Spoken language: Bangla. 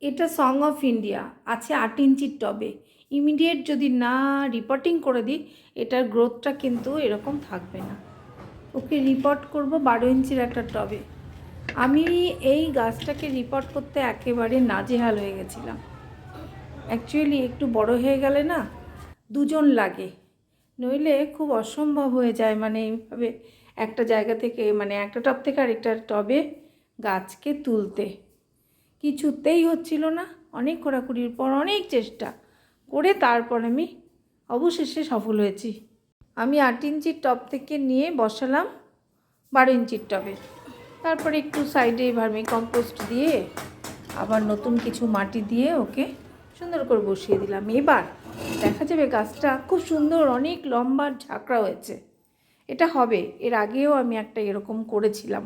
এটা সং অফ ইন্ডিয়া আছে 8 ইঞ্চির টবে। ইমিডিয়েট যদি না রিপোর্টিং করে দিই এটার গ্রোথটা কিন্তু এরকম থাকবে না। ওকে রিপোর্ট করব 12 ইঞ্চির একটা টবে। আমি এই গাছটাকে রিপোর্ট করতে একেবারে নাজেহাল হয়ে গেছিলাম। অ্যাকচুয়ালি একটু বড় হয়ে গেলে না দুজন লাগে, নইলে খুব অসম্ভব হয়ে যায়। মানে এইভাবে একটা জায়গা থেকে মানে একটা টব থেকে আরেকটা টবে গাছকে তুলতে কিছুতেই হচ্ছিল না। অনেক খোঁড়াখুড়ির পর অনেক চেষ্টা করে তারপর আমি অবশেষে সফল হয়েছি। আমি 8 ইঞ্চির টব থেকে নিয়ে বসালাম 12 ইঞ্চির টবে। তারপরে একটু সাইডে ভার্মি কম্পোস্ট দিয়ে আবার নতুন কিছু মাটি দিয়ে ওকে সুন্দর করে বসিয়ে দিলাম। এবার দেখা যাবে গাছটা খুব সুন্দর অনেক লম্বা ঝাঁকড়া হয়েছে। এটা হবে, এর আগেও আমি একটা এরকম করেছিলাম।